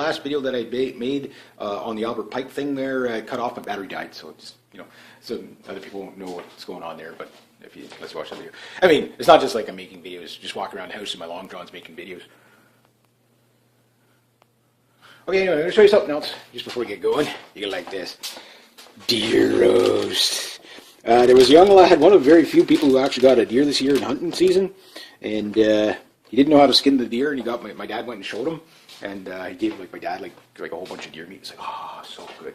last video that I made on the Albert Pike thing there, I cut off, my battery died, so just, so other people won't know what's going on there, but let's watch the video. I mean, it's not just like I'm making videos, just walking around the house in my long johns making videos. Okay, anyway, I'm going to show you something else just before we get going. You can like this. Deer roast. There was a young lad, one of very few people who actually got a deer this year in hunting season, and he didn't know how to skin the deer, and he got my dad went and showed him, and he gave my dad like a whole bunch of deer meat. It's like, oh, so good.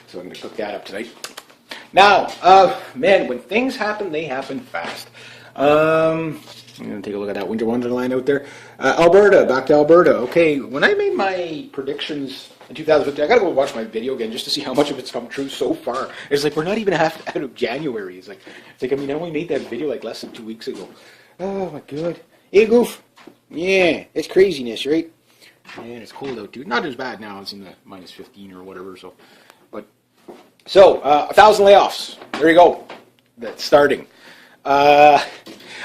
So I'm going to cook that up tonight. Now, man, when things happen, they happen fast. I'm going to take a look at that winter wonderland out there. Alberta, back to Alberta. Okay, when I made my predictions in 2015, I got to go watch my video again just to see how much of it's come true so far. It's like we're not even half out of January. It's like I mean, I only made that video like less than 2 weeks ago. Oh my god. Hey, Goof. Yeah, it's craziness, right? Man, it's cold out, dude. Not as bad now. It's in the minus 15 or whatever. So 1,000 layoffs. There you go. That's starting.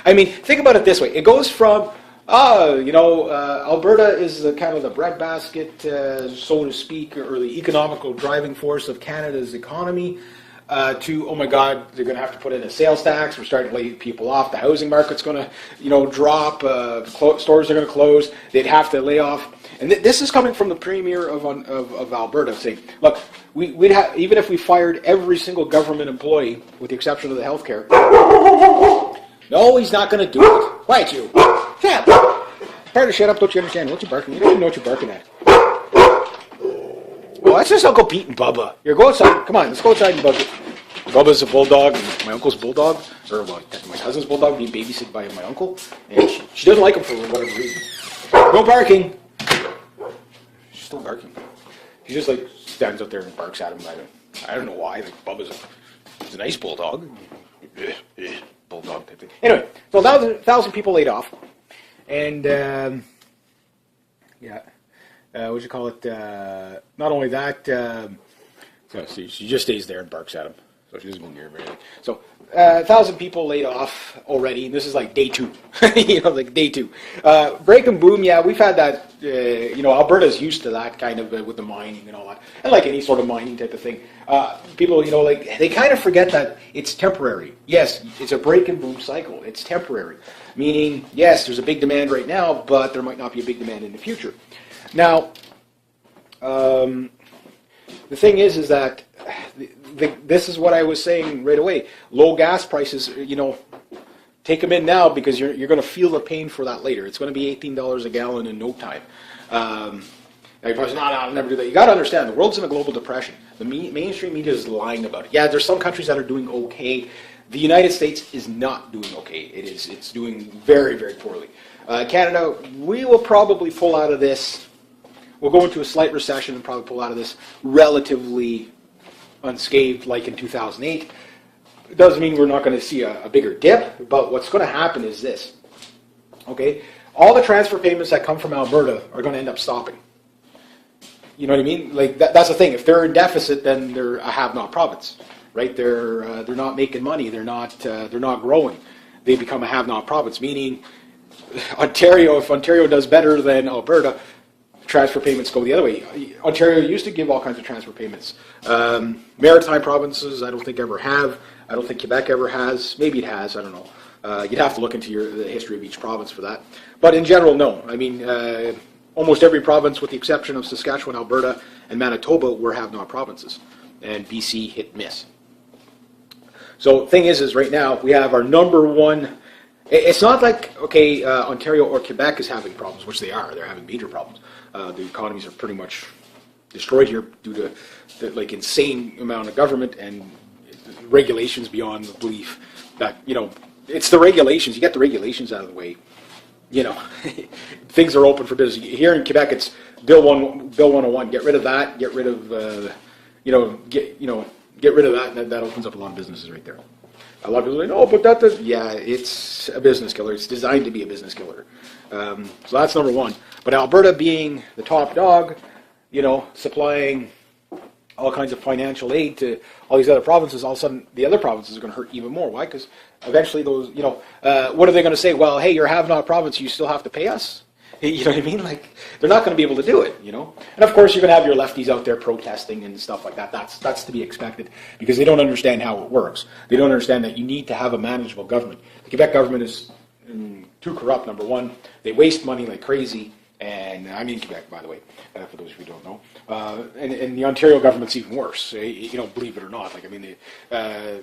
I mean, think about it this way. It goes from, Alberta is the kind of the breadbasket, so to speak, or the economical driving force of Canada's economy, to, oh my God, they're going to have to put in a sales tax. We're starting to lay people off. The housing market's going to, drop. Stores are going to close. They'd have to lay off. And this is coming from the premier of Alberta saying, look, we'd have, even if we fired every single government employee, with the exception of the healthcare. No, he's not going to do it. Quiet, you. Shut up. Part of shut up, don't you understand? What you barking? You don't even know what you're barking at. Well, that's just Uncle Pete and Bubba. Here, go outside. Come on, let's go outside and bug it. Bubba's a bulldog, and my uncle's bulldog, or well, my cousin's bulldog, being babysitted by my uncle, and she doesn't like him for whatever reason. No barking. She's still barking. She just like stands out there and barks at him. I don't know why. Like Bubba's a nice bulldog. Bulldog type thing. Anyway, so 1,000 people laid off, and what you call it? Not only that, so she just stays there and barks at him, so she doesn't go near him or anything. So 1,000 people laid off already, and this is like day 2, like day 2. Break and boom, yeah, we've had that. Alberta's used to that kind of with the mining and all that, and like any sort of mining type of thing. People, they kind of forget that it's temporary. Yes, it's a break and boom cycle. It's temporary, meaning yes, there's a big demand right now, but there might not be a big demand in the future. Now, the thing is that this is what I was saying right away. Low gas prices, take them in now because you're going to feel the pain for that later. It's going to be $18 a gallon in no time. You're probably no, I'll never do that. You got to understand, the world's in a global depression. The mainstream media is lying about it. Yeah, there's some countries that are doing okay. The United States is not doing okay. It's doing very, very poorly. Canada, we will probably pull out of this. We'll go into a slight recession and probably pull out of this relatively unscathed, like in 2008. It doesn't mean we're not going to see a bigger dip, but what's going to happen is this. Okay, all the transfer payments that come from Alberta are going to end up stopping. You know what I mean? Like that's the thing. If they're in deficit, then they're a have-not province, right? They're not making money. They're not growing. They become a have-not province. Meaning, Ontario, if Ontario does better than Alberta, transfer payments go the other way. Ontario used to give all kinds of transfer payments. Maritime provinces, I don't think ever have. I don't think Quebec ever has. Maybe it has. I don't know. You'd have to look into the history of each province for that. But in general, no. I mean, almost every province, with the exception of Saskatchewan, Alberta, and Manitoba, were have-not provinces. And BC hit miss. So the thing is right now, we have our number one. It's not like, okay, Ontario or Quebec is having problems, which they are. They're having major problems. The economies are pretty much destroyed here due to the insane amount of government and regulations beyond the belief that, it's the regulations. You get the regulations out of the way. Things are open for business. Here in Quebec, it's Bill 101. Get rid of that. Get rid of, get rid of that. And that opens up a lot of businesses right there. A lot of people say, no, but that does. Yeah, it's a business killer. It's designed to be a business killer. So that's number one. But Alberta being the top dog, supplying all kinds of financial aid to all these other provinces, all of a sudden the other provinces are going to hurt even more. Why? Because eventually those, what are they going to say? Well, hey, you're a have-not province, you still have to pay us? You know what I mean? Like, they're not going to be able to do it, you know? And of course, you're going to have your lefties out there protesting and stuff like that. That's to be expected because they don't understand how it works. They don't understand that you need to have a manageable government. The Quebec government is too corrupt, number one. They waste money like crazy. And I'm in Quebec, by the way, for those of you who don't know. And the Ontario government's even worse, you know, believe it or not. Like, I mean,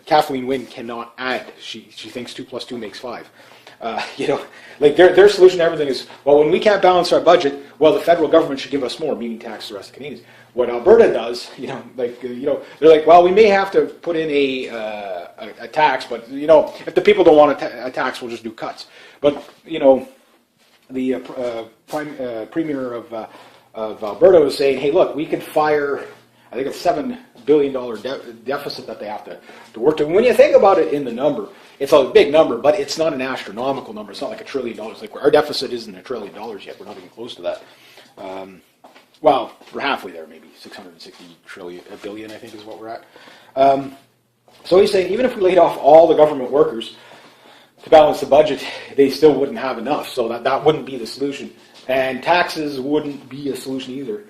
Kathleen Wynne cannot add. She thinks 2 + 2 makes 5. You know, like their solution to everything is, well, when we can't balance our budget, well, the federal government should give us more, meaning tax the rest of Canadians. What Alberta does, you know, like, you know, they're like, well, we may have to put in a tax, but, you know, if the people don't want a tax, we'll just do cuts. But, you know, the premier of Alberta was saying, hey, look, we could fire, I think it's $7 billion deficit that they have to work to. And when you think about it in the number, it's a big number, but it's not an astronomical number. It's not like $1 trillion. Like, our deficit isn't $1 trillion yet. We're not even close to that. Well, we're halfway there, maybe 660 billion, I think, is what we're at. So he's saying even if we laid off all the government workers to balance the budget, they still wouldn't have enough. So that wouldn't be the solution. And taxes wouldn't be a solution either,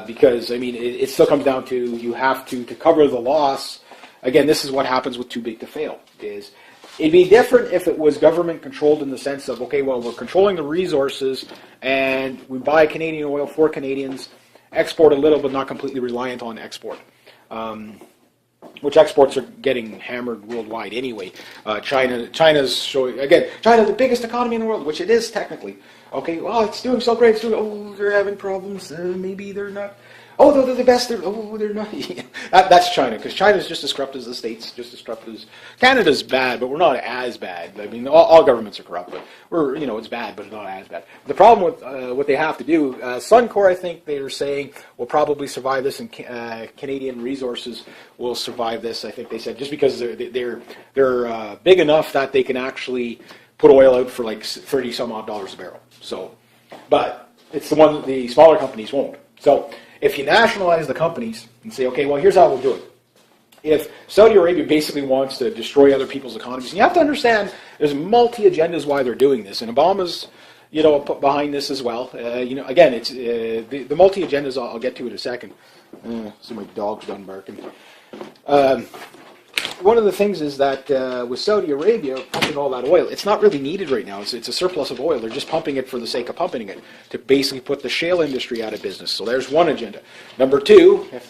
because, I mean, it still comes down to you have to cover the loss. Again, this is what happens with too big to fail. It'd be different if it was government controlled in the sense of, okay, well, we're controlling the resources and we buy Canadian oil for Canadians, export a little but not completely reliant on export. Which exports are getting hammered worldwide anyway. China's showing, again, China's the biggest economy in the world, which it is technically. Okay, well, it's doing so great. They're having problems. Maybe they're not. Oh, they're the best. They're not. That's China, because China's just as corrupt as the States, just as corrupt as Canada's bad, but we're not as bad. I mean, all governments are corrupt, but it's bad, but it's not as bad. The problem with what they have to do, Suncor, I think they're saying, will probably survive this, and Canadian Resources will survive this. I think they said just because they're big enough that they can actually put oil out for like $30 some odd a barrel. So, but it's the smaller companies won't. So, if you nationalize the companies and say, okay, well, here's how we'll do it. If Saudi Arabia basically wants to destroy other people's economies, and you have to understand there's multi-agendas why they're doing this, and Obama's, you know, put behind this as well. You know, again, it's the multi-agendas. I'll get to in a second. So my dog's done barking. One of the things is that with Saudi Arabia pumping all that oil, it's not really needed right now. It's a surplus of oil. They're just pumping it for the sake of pumping it to basically put the shale industry out of business. So there's one agenda. Number two, if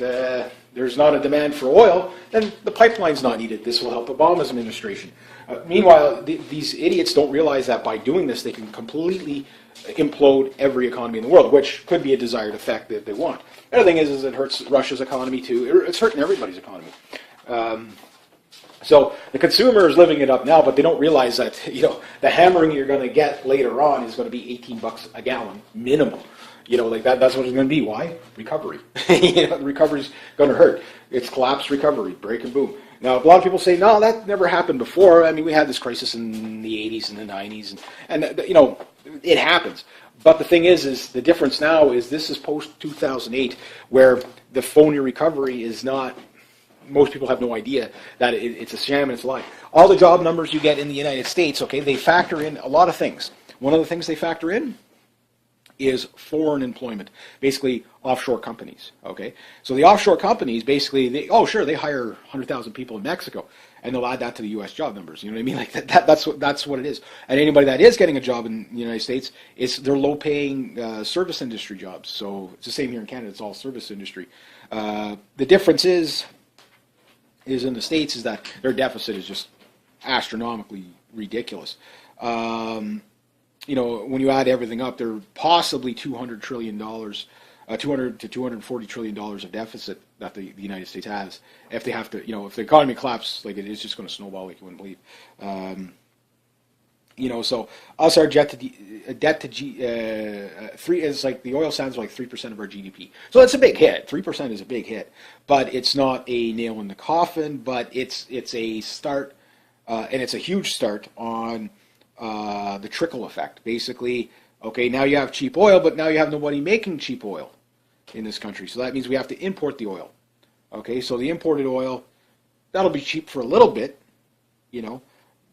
there's not a demand for oil, then the pipeline's not needed. This will help Obama's administration. Meanwhile, these idiots don't realize that by doing this, they can completely implode every economy in the world, which could be a desired effect that they want. The other thing is it hurts Russia's economy too. It's hurting everybody's economy. So the consumer is living it up now, but they don't realize that, you know, the hammering you're going to get later on is going to be $18 a gallon minimum. You know, like that's what it's going to be. Why? Recovery. You know, the recovery's going to hurt. It's collapse recovery, break and boom. Now, a lot of people say, no, that never happened before. I mean, we had this crisis in the 80s and the 90s, and you know, it happens. But the thing is the difference now is this is post-2008, where the phony recovery is not. Most people have no idea that it's a sham and it's a lie. All the job numbers you get in the United States, okay, they factor in a lot of things. One of the things they factor in is foreign employment, basically offshore companies, okay? So the offshore companies, basically, they hire 100,000 people in Mexico, and they'll add that to the U.S. job numbers. You know what I mean? Like that's what it is. And anybody that is getting a job in the United States, they're low-paying service industry jobs. So it's the same here in Canada. It's all service industry. The difference is in the States is that their deficit is just astronomically ridiculous. You know, when you add everything up, they're possibly $200 trillion, $200 to $240 trillion of deficit that the United States has. If they have to, you know, if the economy collapses, like it is just going to snowball like you wouldn't believe. You know, so us, our debt to three is like the oil sands are like 3% of our GDP. So that's a big hit. 3% is a big hit, but it's not a nail in the coffin. But it's a start, and it's a huge start on the trickle effect. Basically, okay, now you have cheap oil, but now you have nobody making cheap oil in this country. So that means we have to import the oil. Okay, so the imported oil, that'll be cheap for a little bit, you know.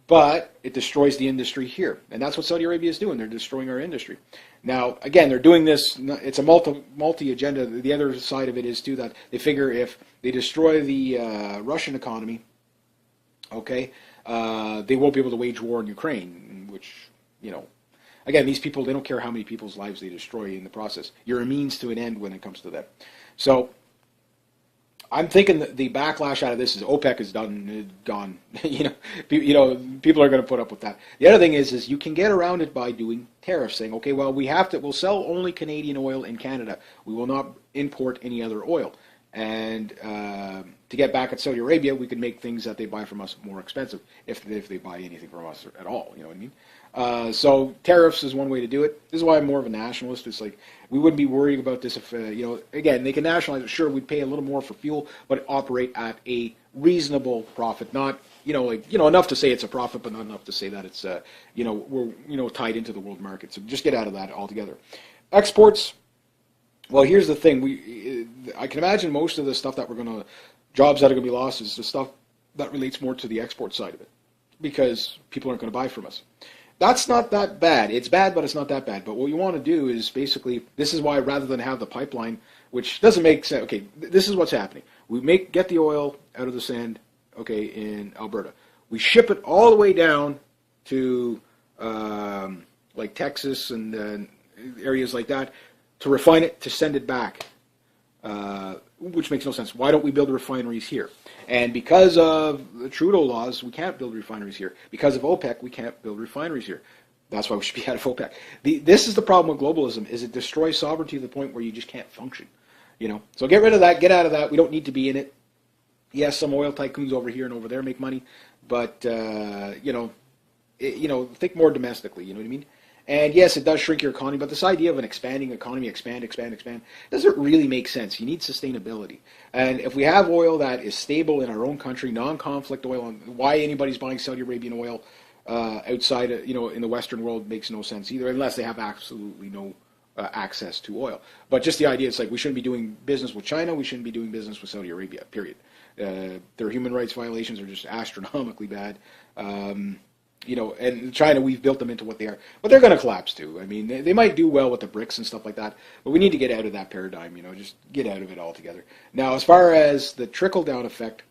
but it destroys the industry here. And that's what Saudi Arabia is doing. They're destroying our industry. Now, again, they're doing this, it's a multi-agenda. The other side of it is, too, that they figure if they destroy the Russian economy, okay, they won't be able to wage war in Ukraine, which, you know, again, these people, they don't care how many people's lives they destroy in the process. You're a means to an end when it comes to that. So I'm thinking that the backlash out of this is OPEC is gone. you know, people are going to put up with that. The other thing is you can get around it by doing tariffs, saying, okay, well, we'll sell only Canadian oil in Canada. We will not import any other oil. And to get back at Saudi Arabia, we can make things that they buy from us more expensive if they buy anything from us at all. You know what I mean? So tariffs is one way to do it. This is why I'm more of a nationalist. It's like we wouldn't be worrying about this if, you know, again, they can nationalize it. Sure, we'd pay a little more for fuel, but operate at a reasonable profit. Not, you know, like, you know, enough to say it's a profit, but not enough to say that it's, you know, we're, you know, tied into the world market. So just get out of that altogether. Exports. Well, here's the thing. I can imagine most of the stuff that jobs that are going to be lost is the stuff that relates more to the export side of it, because people aren't going to buy from us. That's not that bad. It's bad, but it's not that bad. But what you want to do is basically, this is why rather than have the pipeline, which doesn't make sense. Okay, this is what's happening. We get the oil out of the sand, okay, in Alberta. We ship it all the way down to like Texas and areas like that to refine it, to send it back, which makes no sense. Why don't we build refineries here? And because of the Trudeau laws, we can't build refineries here. Because of OPEC, we can't build refineries here. That's why we should be out of OPEC. This is the problem with globalism, is it destroys sovereignty to the point where you just can't function. You know, so get rid of that, get out of that. We don't need to be in it. Yes, some oil tycoons over here and over there make money, but you know, think more domestically. You know what I mean? And yes, it does shrink your economy, but this idea of an expanding economy, expand, doesn't really make sense. You need sustainability. And if we have oil that is stable in our own country, non-conflict oil, why anybody's buying Saudi Arabian oil outside, you know, in the Western world makes no sense either, unless they have absolutely no access to oil. But just the idea, it's like we shouldn't be doing business with China, we shouldn't be doing business with Saudi Arabia, period. Their human rights violations are just astronomically bad. You know, and China, we've built them into what they are. But they're going to collapse too. I mean, they might do well with the BRICS and stuff like that, but we need to get out of that paradigm, you know, just get out of it altogether. Now, as far as the trickle-down effect,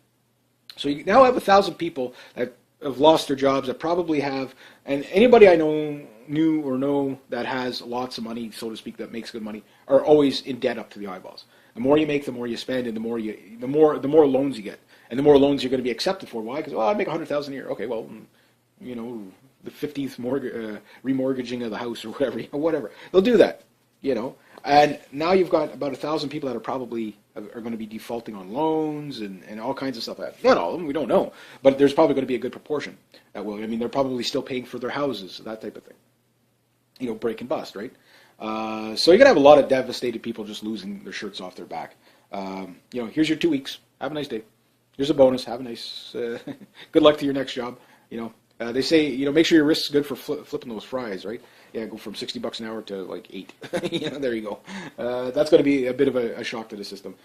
so you now have 1,000 people that have lost their jobs, that probably have, and anybody I know that has lots of money, so to speak, that makes good money, are always in debt up to the eyeballs. The more you make, the more you spend, and the more loans you get, and the more loans you're going to be accepted for. Why? Because, well, I make $100,000 a year. Okay, well, you know, the 50th remortgaging of the house or whatever, whatever. They'll do that, you know. And now you've got about 1,000 people that are probably are going to be defaulting on loans and all kinds of stuff. Not all of them, we don't know, but there's probably going to be a good proportion that will. I mean, they're probably still paying for their houses, that type of thing. You know, break and bust, right? So you're going to have a lot of devastated people just losing their shirts off their back. You know, here's your 2 weeks. Have a nice day. Here's a bonus. Have a nice, good luck to your next job, you know. They say, you know, make sure your wrist's good for flipping those fries, right? Yeah, go from $60 an hour to like 8. You know, there you go. That's going to be a bit of a shock to the system.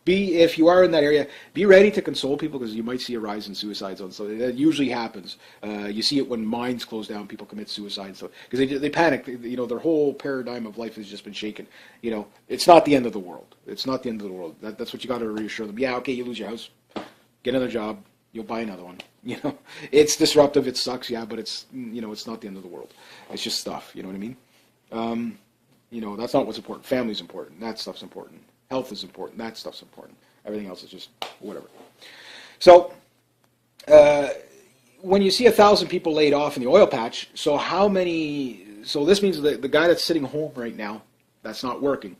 If you are in that area, be ready to console people, because you might see a rise in suicide zones. So that usually happens. You see it when mines close down, people commit suicide. So because they panic, you know, their whole paradigm of life has just been shaken. You know, it's not the end of the world. It's not the end of the world. That's what you got to reassure them. Yeah, okay, you lose your house, get another job. You'll buy another one. You know, it's disruptive. It sucks. Yeah, but it's, you know, it's not the end of the world. It's just stuff. You know what I mean? You know, that's not what's important. Family's important. That stuff's important. Health is important. That stuff's important. Everything else is just whatever. So, when you see 1,000 people laid off in the oil patch, so how many? So this means that the guy that's sitting home right now, that's not working,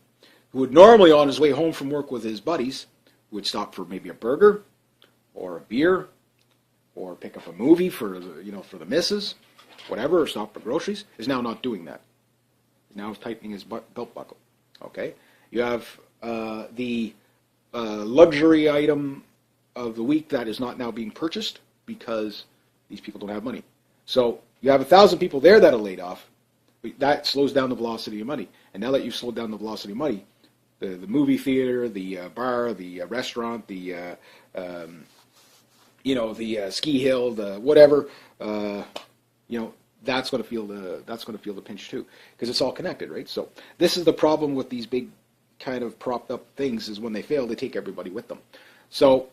who would normally on his way home from work with his buddies, would stop for maybe a burger, or a beer, or pick up a movie for, you know, for the missus, whatever, or stop for groceries, is now not doing that. Now he's tightening his belt buckle. Okay, you have the luxury item of the week that is not now being purchased because these people don't have money. So you have 1,000 people there that are laid off. That slows down the velocity of money. And now that you've slowed down the velocity of money, the movie theater, the bar, the restaurant, the the ski hill, the whatever, that's going to feel the pinch too, because it's all connected, right? So this is the problem with these big kind of propped up things, is when they fail, they take everybody with them. So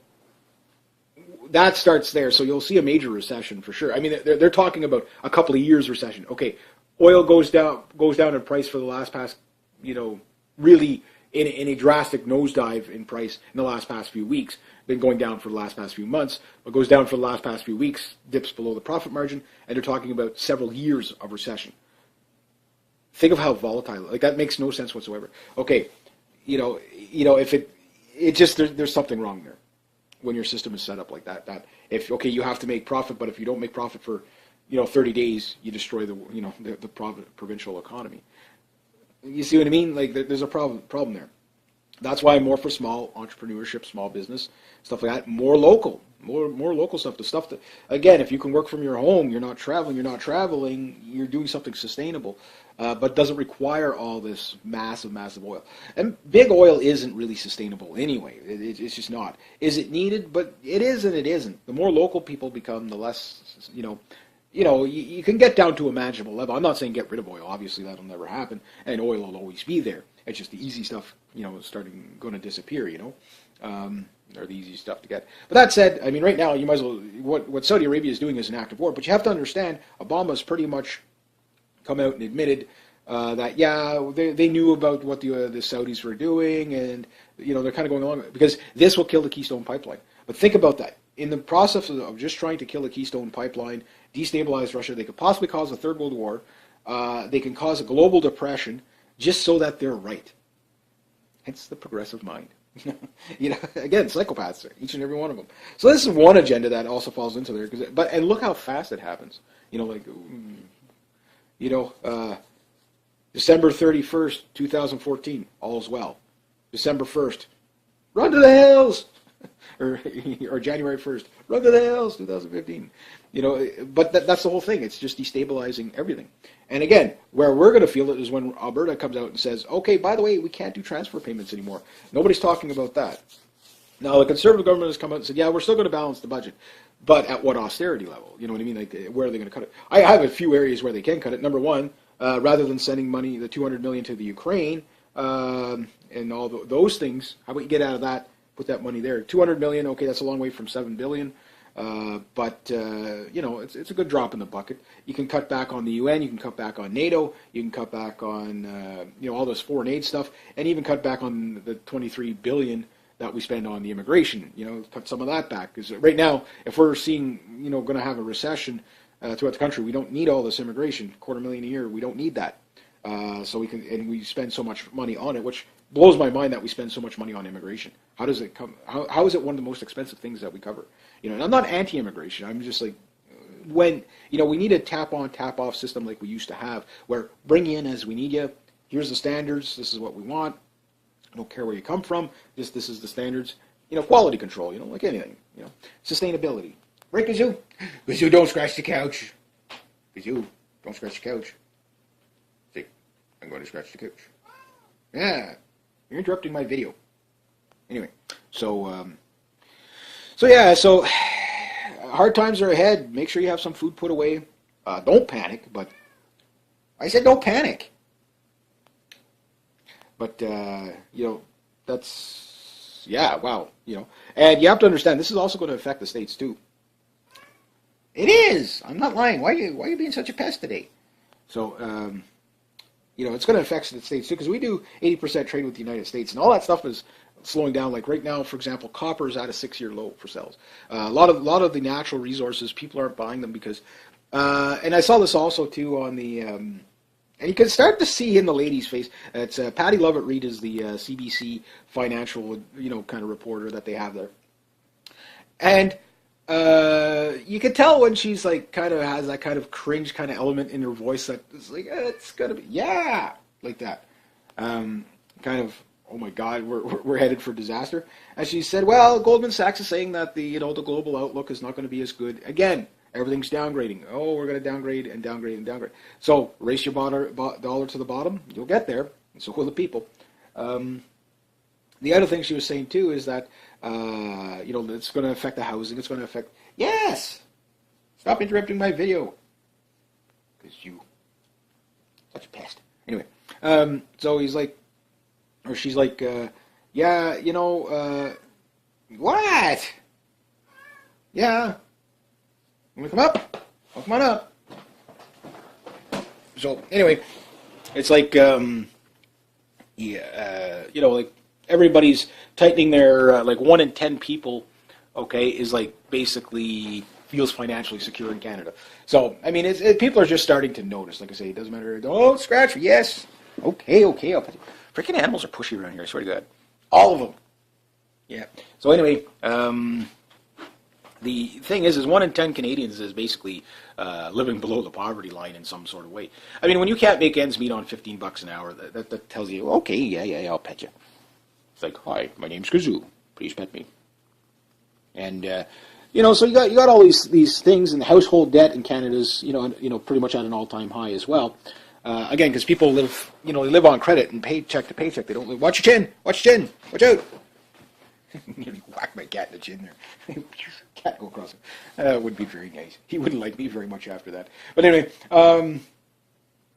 that starts there. So you'll see a major recession for sure. I mean, they're talking about a couple of years recession. Okay, oil goes down in price for the last past, really in a drastic nosedive in price in the last past few weeks. Been going down for the last past few months, but goes down for the last past few weeks, dips below the profit margin, and they're talking about several years of recession. Think of how volatile, like that makes no sense whatsoever. Okay, if it just, there's something wrong there when your system is set up like that. That if, okay, you have to make profit, but if you don't make profit for 30 days, you destroy the provincial economy. You see what I mean? Like there's a problem there. That's why I'm more for small entrepreneurship, small business, stuff like that. More local stuff. The stuff that, again, if you can work from your home, you're not traveling, you're doing something sustainable, but doesn't require all this massive oil. And big oil isn't really sustainable anyway. It's just not. Is it needed? But it is and it isn't. The more local people become, the less, you can get down to a manageable level. I'm not saying get rid of oil. Obviously, that'll never happen, and oil will always be there. It's just the easy stuff, going to disappear, or the easy stuff to get. But that said, I mean, right now, you might as well, what Saudi Arabia is doing is an act of war. But you have to understand, Obama's pretty much come out and admitted that, they knew about what the Saudis were doing, and, they're kind of going along with it, because this will kill the Keystone Pipeline. But think about that. In the process of just trying to kill the Keystone Pipeline, destabilize Russia, they could possibly cause a third world war. They can cause a global depression just so that they're right. Hence the progressive mind. Again, psychopaths, each and every one of them. So this is one agenda that also falls into there. And look how fast it happens. December 31st, 2014, all's well. December 1st, run to the hills. or January 1st, run to the hills, 2015. But that's the whole thing. It's just destabilizing everything. And again, where we're going to feel it is when Alberta comes out and says, okay, by the way, we can't do transfer payments anymore. Nobody's talking about that. Now, the Conservative government has come out and said, we're still going to balance the budget, but at what austerity level? You know what I mean? Like, where are they going to cut it? I have a few areas where they can cut it. Number one, rather than sending money, the $200 million to the Ukraine, and all those things, how about you get out of that, put that money there? $200 million, okay, that's a long way from $7 billion. But it's a good drop in the bucket. You can cut back on the UN, you can cut back on NATO, you can cut back on all this foreign aid stuff, and even cut back on the $23 billion that we spend on the immigration. Cut some of that back, because right now, if we're seeing going to have a recession throughout the country, we don't need all this immigration, $250,000 a year. We don't need that. So we spend so much money on it, which blows my mind that we spend so much money on immigration. How does it come? How is it one of the most expensive things that we cover? And I'm not anti-immigration. I'm just like, when we need a tap-on, tap-off system like we used to have, where bring you in as we need you. Here's the standards. This is what we want. I don't care where you come from. This is the standards. Quality control. Like anything. Sustainability. Right, Kazoo? Kazoo, don't scratch the couch. Kazoo, don't scratch the couch. See, I'm going to scratch the couch. Yeah, you're interrupting my video. Anyway, so hard times are ahead. Make sure you have some food put away. Don't panic, but I said don't panic. But, that's, wow, And you have to understand, this is also going to affect the States, too. It is. I'm not lying. Why are you being such a pest today? So, it's going to affect the States, too, because we do 80% trade with the United States, and all that stuff is slowing down. Like right now, for example, copper is at a 6-year low for sales. A lot of the natural resources, people aren't buying them because, and I saw this also, too, on the... and you can start to see in the lady's face. It's Patty Lovett-Reed is the CBC financial, kind of reporter that they have there. And you can tell when she's like kind of has that kind of cringe kind of element in her voice that it's like, it's gonna be, like that. Kind of, oh my God, we're headed for disaster. And she said, well, Goldman Sachs is saying that the global outlook is not going to be as good. Again, everything's downgrading. Oh, we're going to downgrade and downgrade and downgrade. So race your dollar to the bottom. You'll get there. And so will the people. The other thing she was saying, too, is that, it's going to affect the housing. It's going to affect Yes! Stop interrupting my video. Because you... Such a pest. Anyway, so he's like... Or she's like, yeah, you know, what? Yeah. You want to come up? Well, come on up. So, anyway, it's like, yeah, you know, like, everybody's tightening their, like, 1 in 10 people, okay, is, like, basically feels financially secure in Canada. So, I mean, people are just starting to notice. Like I say, it doesn't matter. Oh, scratch, yes. Okay, I'll put it. Freaking animals are pushy around here, I swear to God. All of them. Yeah. So anyway, the thing is 1 in 10 Canadians is basically living below the poverty line in some sort of way. I mean, when you can't make ends meet on $15 an hour, that tells you, okay, yeah, I'll pet you. It's like, hi, my name's Kazoo. Please pet me. And you know, so you got all these things, and the household debt in Canada's you know pretty much at an all-time high as well. Again, because people live, they live on credit and paycheck to paycheck. They don't live. Watch your chin. Watch your chin. Watch out. Whack my cat in the chin there. Cat go across it. Would be very nice. He wouldn't like me very much after that. But anyway,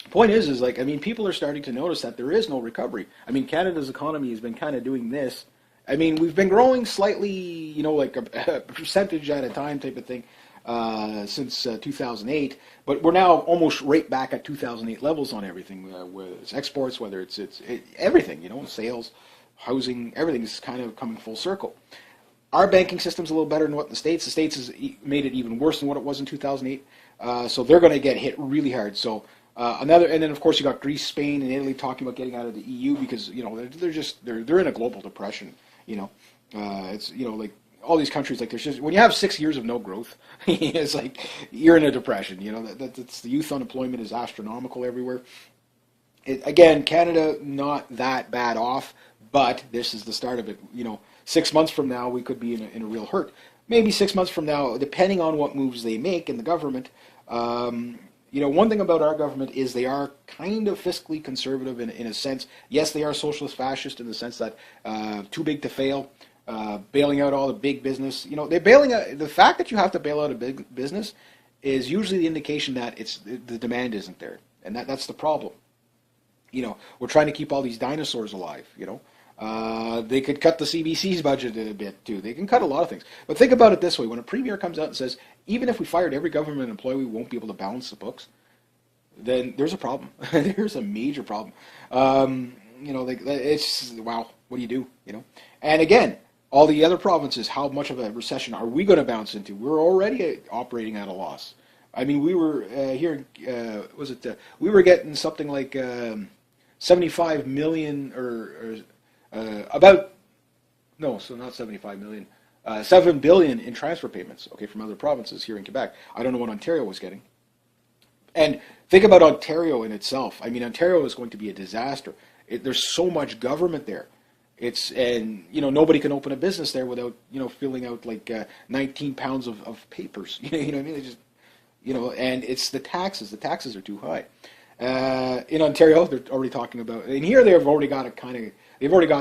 point is like, I mean, people are starting to notice that there is no recovery. I mean, Canada's economy has been kind of doing this. I mean, we've been growing slightly, like a percentage at a time type of thing. Since 2008, but we're now almost right back at 2008 levels on everything, whether it's exports, whether it's everything, sales, housing, everything is kind of coming full circle. Our banking system's a little better than what the States. The States has made it even worse than what it was in 2008, so they're going to get hit really hard. So and then of course you got Greece, Spain, and Italy talking about getting out of the EU because they're in a global depression. It's like. All these countries, like, there's just, when you have 6 years of no growth, it's like you're in a depression. That's the youth unemployment is astronomical everywhere. Again, Canada not that bad off, but this is the start of it. 6 months from now we could be in a real hurt. Maybe 6 months from now, depending on what moves they make in the government. One thing about our government is they are kind of fiscally conservative in a sense. Yes, they are socialist fascist in the sense that too big to fail. Bailing out all the big business. They're bailing out. The fact that you have to bail out a big business is usually the indication that the demand isn't there, and that's the problem. We're trying to keep all these dinosaurs alive. They could cut the CBC's budget a bit too. They can cut a lot of things. But think about it this way: when a premier comes out and says, even if we fired every government employee, we won't be able to balance the books, then there's a problem. There's a major problem. It's wow. What do you do? And again. All the other provinces, how much of a recession are we going to bounce into? We're already operating at a loss. I mean, we were here. We were getting something like 75 million, or about so not 75 million, 7 billion in transfer payments. Okay, from other provinces here in Quebec. I don't know what Ontario was getting. And think about Ontario in itself. I mean, Ontario is going to be a disaster. There's so much government there. Nobody can open a business there without, filling out like 19 pounds of papers. You know what I mean? They just, and it's the taxes. The taxes are too high. In Ontario, they're already talking about, and here they've already got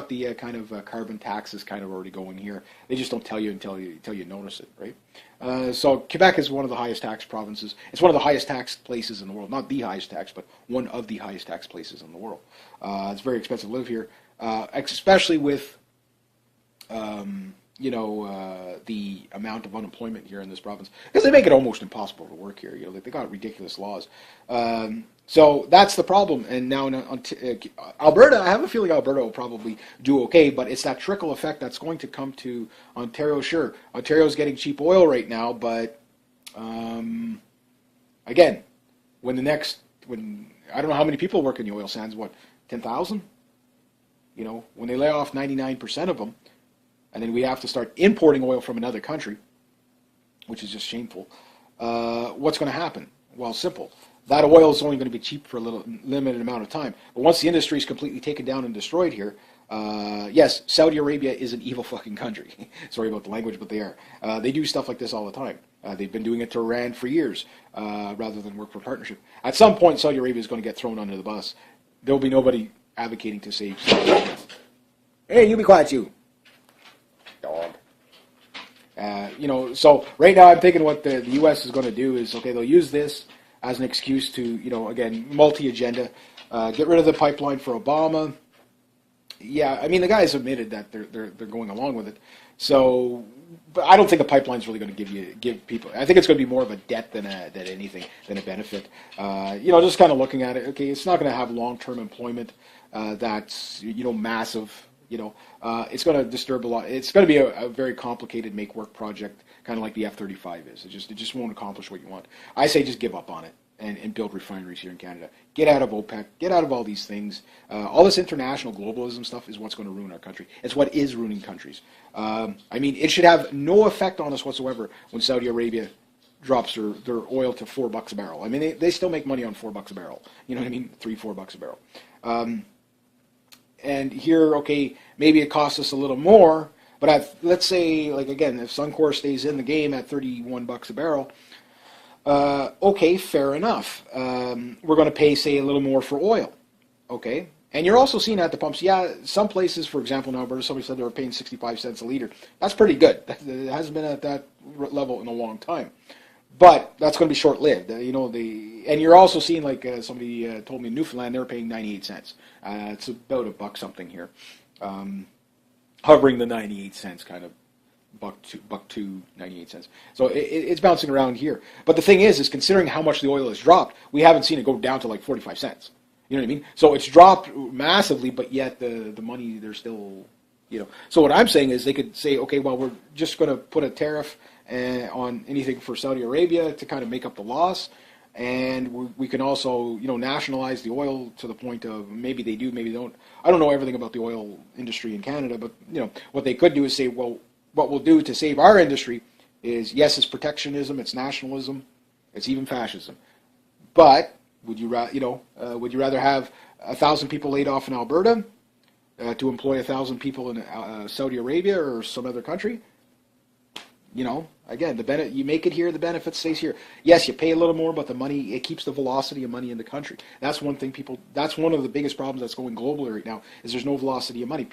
the kind of carbon taxes kind of already going here. They just don't tell you until you notice it, right? So Quebec is one of the highest tax provinces. It's one of the highest tax places in the world. Not the highest tax, but one of the highest tax places in the world. It's very expensive to live here. Especially with, the amount of unemployment here in this province, because they make it almost impossible to work here. They got ridiculous laws. So that's the problem. And now in Alberta, I have a feeling Alberta will probably do okay, but it's that trickle effect that's going to come to Ontario. Sure, Ontario's getting cheap oil right now, but again, when I don't know how many people work in the oil sands, 10,000? When they lay off 99% of them, and then we have to start importing oil from another country, which is just shameful, what's going to happen? Well, simple. That oil is only going to be cheap for a limited amount of time. But once the industry is completely taken down and destroyed here, yes, Saudi Arabia is an evil fucking country. Sorry about the language, but they are. They do stuff like this all the time. They've been doing it to Iran for years, rather than work for partnership. At some point, Saudi Arabia is going to get thrown under the bus. There will be nobody advocating to save Saudi Arabia. Hey, you be quiet, you dog. So right now I'm thinking what the U.S. is going to do is, okay, they'll use this as an excuse to, again, multi-agenda, get rid of the pipeline for Obama. Yeah, I mean, the guys admitted that they're going along with it. So, but I don't think a pipeline's really going to give people. I think it's going to be more of a debt than anything, than a benefit. Just kind of looking at it. Okay, it's not going to have long-term employment. That's massive. It's going to disturb a lot. It's going to be a very complicated make work project, kind of like the F-35 is. It just won't accomplish what you want. I say just give up on it and build refineries here in Canada. Get out of OPEC. Get out of all these things. All this international globalism stuff is what's going to ruin our country. It's what is ruining countries. It should have no effect on us whatsoever when Saudi Arabia drops their oil to $4 a barrel. I mean, they still make money on $4 a barrel. You know what I mean? $3-4 a barrel. And here, okay, maybe it costs us a little more, but let's say, like, again, if Suncor stays in the game at $31 a barrel, okay, fair enough. We're going to pay, say, a little more for oil, okay? And you're also seeing at the pumps, yeah, some places, for example, in Alberta, somebody said they were paying 65 cents a liter. That's pretty good. It hasn't been at that level in a long time. But that's going to be short-lived. And you're also seeing, like somebody told me in Newfoundland, they were paying 98 cents. It's about $1 something here. Hovering the 98 cents kind of. Buck two, 98 cents. So it's bouncing around here. But the thing is considering how much the oil has dropped, we haven't seen it go down to like 45 cents. You know what I mean? So it's dropped massively, but yet the money, they're still, So what I'm saying is they could say, okay, well, we're just going to put a tariff on anything for Saudi Arabia to kind of make up the loss. And we can also, nationalize the oil to the point of maybe they do, maybe they don't. I don't know everything about the oil industry in Canada, but, what they could do is say, well, what we'll do to save our industry is, yes, it's protectionism, it's nationalism, it's even fascism. But would you rather have 1,000 people laid off in Alberta to employ 1,000 people in Saudi Arabia or some other country? Again, you make it here, the benefit stays here. Yes, you pay a little more, but the money, it keeps the velocity of money in the country. That's one thing that's one of the biggest problems that's going globally right now, is there's no velocity of money.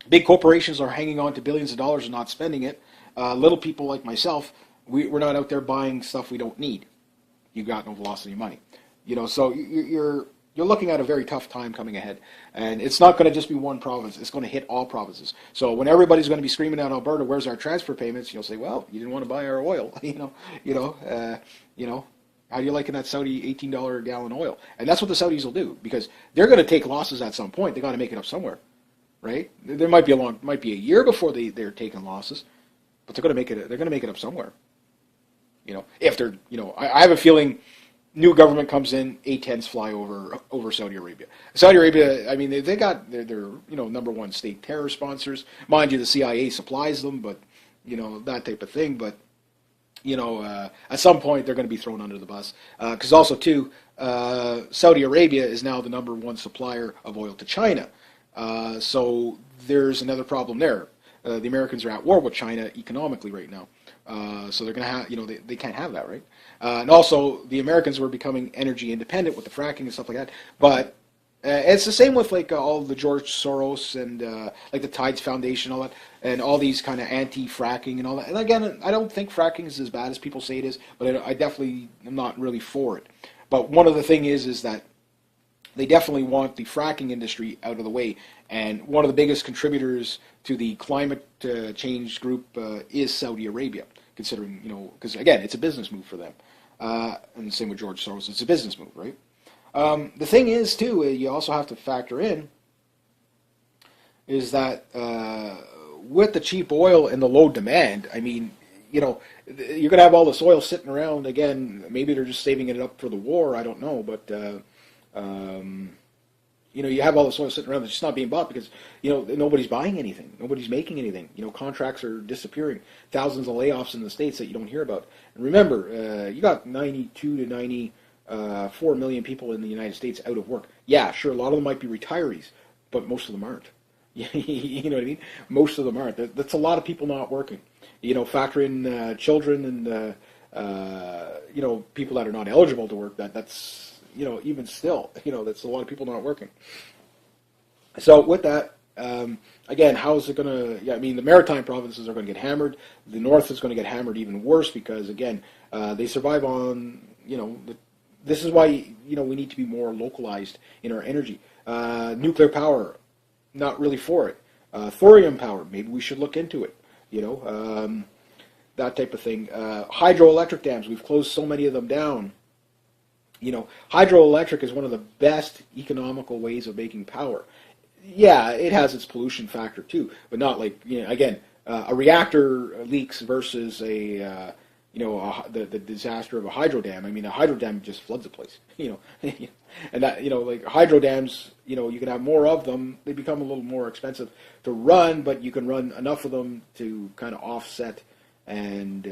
Big corporations are hanging on to billions of dollars and not spending it. Little people like myself, we're not out there buying stuff we don't need. You got no velocity of money. So you're looking at a very tough time coming ahead. And it's not going to just be one province. It's going to hit all provinces. So when everybody's going to be screaming out, Alberta, where's our transfer payments? You'll say, well, you didn't want to buy our oil. How do you liking that Saudi $18 a gallon oil? And that's what the Saudis will do, because they're going to take losses at some point. They got to make it up somewhere. Right? There might be a year before they're taking losses, but they're going to make it. They're going to make it up somewhere. If they're, I have a feeling, new government comes in, A-10s fly over Saudi Arabia. Saudi Arabia, I mean, they got they're number one state terror sponsors. Mind you, the CIA supplies them, but that type of thing. But at some point they're going to be thrown under the bus, because also too, Saudi Arabia is now the number one supplier of oil to China. So there's another problem there. The Americans are at war with China economically right now. So they're going to have, they can't have that, right? And also the Americans were becoming energy independent with the fracking and stuff like that. But it's the same with like all the George Soros and like the Tides Foundation, all that, and all these kind of anti-fracking and all that. And again, I don't think fracking is as bad as people say it is, but I definitely am not really for it. But one of the things is that they definitely want the fracking industry out of the way. And one of the biggest contributors to the climate change group is Saudi Arabia, considering, because again, it's a business move for them. And the same with George Soros, it's a business move, right? The thing is, too, you also have to factor in is that with the cheap oil and the low demand, I mean, you're going to have all this oil sitting around. Again, maybe they're just saving it up for the war, I don't know, but you have all this oil sitting around that's just not being bought because, nobody's buying anything. Nobody's making anything. Contracts are disappearing. Thousands of layoffs in the States that you don't hear about. And remember, you got 92 to 94 million people in the United States out of work. Yeah, sure, a lot of them might be retirees, but most of them aren't. You know what I mean? Most of them aren't. That's a lot of people not working. Factor in children and, people that are not eligible to work. That's even still, that's a lot of people not working. So with that, Again, how is it going to? Yeah, I mean, the maritime provinces are going to get hammered. The north is going to get hammered even worse because, again, they survive on, this is why, we need to be more localized in our energy. Nuclear power, not really for it. Thorium power, maybe we should look into it. That type of thing. Hydroelectric dams, we've closed so many of them down. Hydroelectric is one of the best economical ways of making power. Yeah, it has its pollution factor too, but not like, again, a reactor leaks versus the disaster of a hydro dam. I mean, a hydro dam just floods a place, and that, like hydro dams, you can have more of them. They become a little more expensive to run, but you can run enough of them to kind of offset and,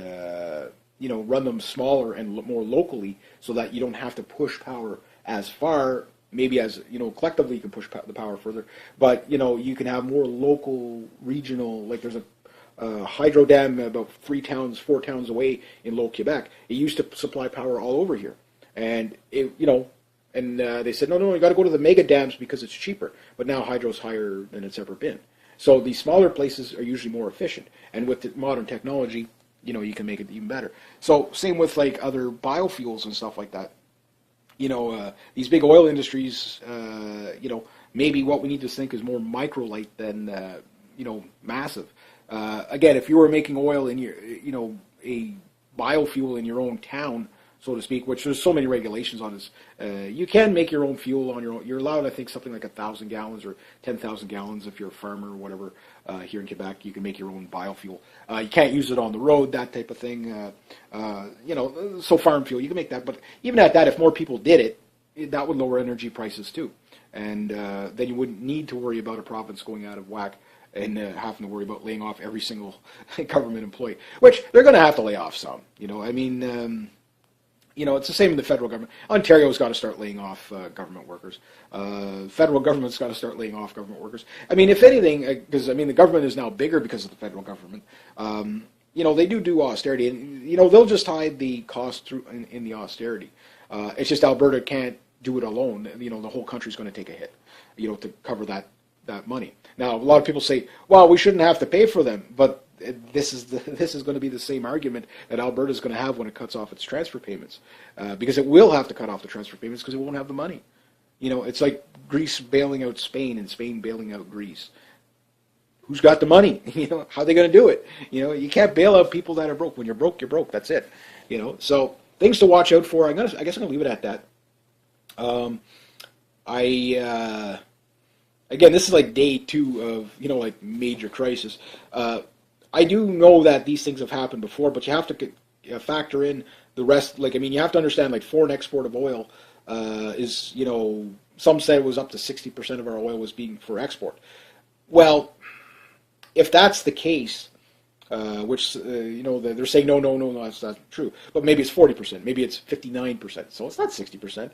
run them smaller and more locally so that you don't have to push power as far. Maybe as, collectively you can push the power further, but, you can have more local, regional, like there's a hydro dam about 4 towns away in Low Quebec. It used to supply power all over here. And, they said, no, you got to go to the mega dams because it's cheaper. But now hydro's higher than it's ever been. So these smaller places are usually more efficient. And with the modern technology, you can make it even better. So same with like other biofuels and stuff like that. These big oil industries, maybe what we need to think is more micro-light than, massive. Again, if you were making oil in your, a biofuel in your own town, so to speak, which there's so many regulations on this, you can make your own fuel on your own. You're allowed, I think, something like 1,000 gallons or 10,000 gallons if you're a farmer or whatever. Here in Quebec, you can make your own biofuel. You can't use it on the road, that type of thing. So farm fuel, you can make that. But even at that, if more people did it, that would lower energy prices too. And then you wouldn't need to worry about a province going out of whack and having to worry about laying off every single government employee, which they're going to have to lay off some. It's the same in the federal government. Ontario's got to start laying off government workers. Federal government's got to start laying off government workers. I mean, if anything, because the government is now bigger because of the federal government. They do austerity, and they'll just hide the cost through in the austerity. It's just Alberta can't do it alone. The whole country's going to take a hit, to cover that money. Now, a lot of people say, well, we shouldn't have to pay for them, but this is going to be the same argument that Alberta is going to have when it cuts off its transfer payments, because it will have to cut off the transfer payments because it won't have the money. It's like Greece bailing out Spain and Spain bailing out Greece. Who's got the money? How are they going to do it? You can't bail out people that are broke. When you're broke, you're broke. That's it. So things to watch out for. I guess I'm going to leave it at that. Again, this is like day 2 of, like major crisis. I do know that these things have happened before, but you have to factor in the rest. You have to understand, like, foreign export of oil is, some said it was up to 60% of our oil was being for export. Well, if that's the case, which, they're saying, no, that's not true. But maybe it's 40%, maybe it's 59%, so it's not 60%.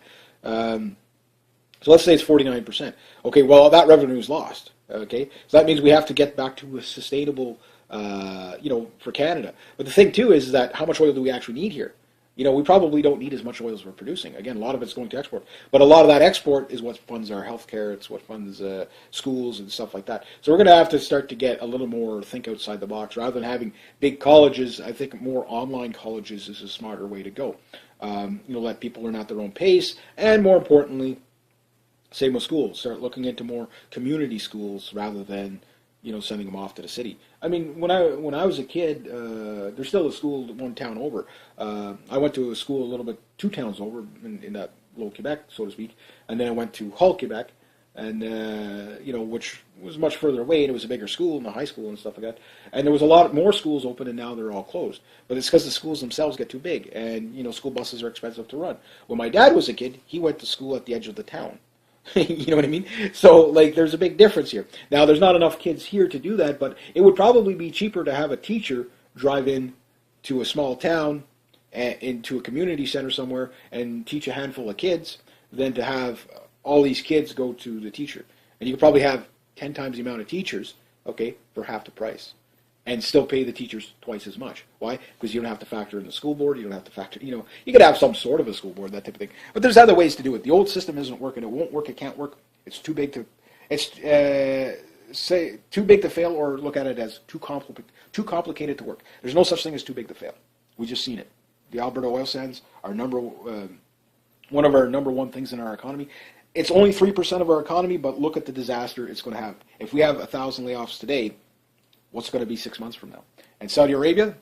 So let's say it's 49%. Okay, well, that revenue is lost. Okay, so that means we have to get back to a sustainable, for Canada. But the thing too is that how much oil do we actually need here? We probably don't need as much oil as we're producing. Again, a lot of it's going to export, but a lot of that export is what funds our healthcare. It's what funds schools and stuff like that. So we're going to have to start to get a little more think outside the box rather than having big colleges. I think more online colleges is a smarter way to go. Let people learn at their own pace, and more importantly, same with schools. Start looking into more community schools rather than, sending them off to the city. I mean, when I was a kid, there's still a school 1 town over. I went to a school a little bit 2 towns over in that Low Quebec, so to speak, and then I went to Hull, Quebec, and which was much further away, and it was a bigger school and a high school and stuff like that. And there was a lot more schools open, and now they're all closed. But it's because the schools themselves get too big, and school buses are expensive to run. When my dad was a kid, he went to school at the edge of the town. You know what I mean? So, there's a big difference here. Now, there's not enough kids here to do that, but it would probably be cheaper to have a teacher drive in to a small town, into a community center somewhere, and teach a handful of kids than to have all these kids go to the teacher. And you could probably have 10 times the amount of teachers, okay, for half the price, and still pay the teachers twice as much. Why? Because you don't have to factor in the school board. You don't have to factor, you could have some sort of a school board, that type of thing. But there's other ways to do it. The old system isn't working. It won't work. It can't work. It's too big to, say too big to fail, or look at it as too complicated to work. There's no such thing as too big to fail. We just seen it. The Alberta oil sands are one of our number one things in our economy. It's only 3% of our economy, but look at the disaster it's going to have. If we have 1,000 layoffs today, what's going to be 6 months from now? And Saudi Arabia,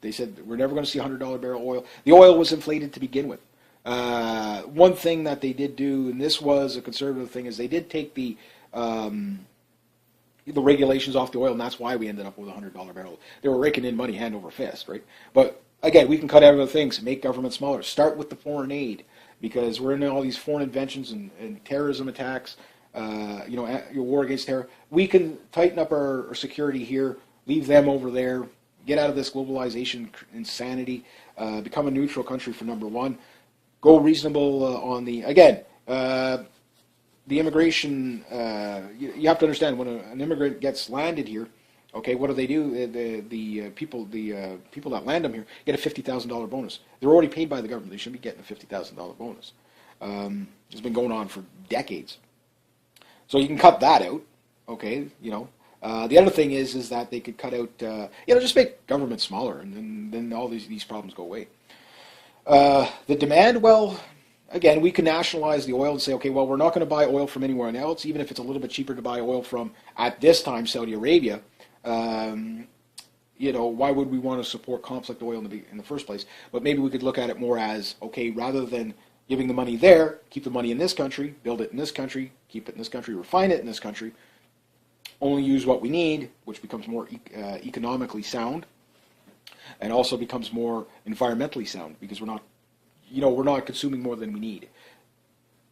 they said we're never going to see $100 barrel oil. The oil was inflated to begin with. One thing that they did do, and this was a conservative thing, is they did take the regulations off the oil, and that's why we ended up with $100 barrel. They were raking in money hand over fist, right? But again, we can cut out other things, make government smaller. Start with the foreign aid, because we're in all these foreign inventions and terrorism attacks, your war against terror. We can tighten up our security here, leave them over there, get out of this globalization insanity, become a neutral country for number one, go reasonable on the, again, the immigration, you have to understand, when an immigrant gets landed here, okay, what do? The people that land them here get a $50,000 bonus. They're already paid by the government. They shouldn't be getting a $50,000 bonus. It's been going on for decades. So you can cut that out, okay, The other thing is that they could cut out, just make government smaller, and then all these problems go away. The demand, well, again, we can nationalize the oil and say, okay, well, we're not going to buy oil from anywhere else, even if it's a little bit cheaper to buy oil from, at this time, Saudi Arabia. Why would we want to support conflict oil in the first place? But maybe we could look at it more as, okay, rather than giving the money there, keep the money in this country, build it in this country, keep it in this country, refine it in this country, only use what we need, which becomes more economically sound, and also becomes more environmentally sound, because we're not consuming more than we need.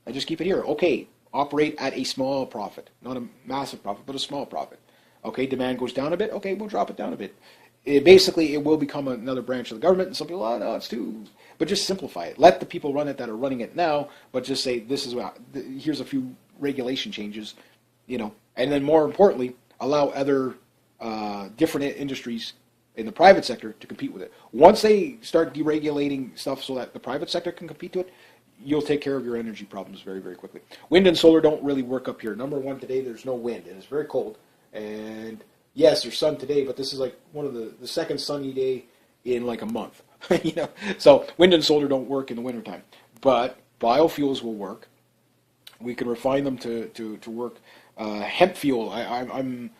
And just keep it here. Okay, operate at a small profit, not a massive profit, but a small profit. Okay, demand goes down a bit. Okay, we'll drop it down a bit. It will become another branch of the government, and some people, no, it's too. But just simplify it. Let the people run it that are running it now, but just say, here's a few regulation changes, and then more importantly, allow other different industries in the private sector to compete with it. Once they start deregulating stuff so that the private sector can compete to it, you'll take care of your energy problems very, very quickly. Wind and solar don't really work up here. Number one, today there's no wind, and it's very cold. And yes, there's sun today, but this is like one of the second sunny day in like a month. So wind and solar don't work in the wintertime. But biofuels will work. We can refine them to work. Hemp fuel, I'm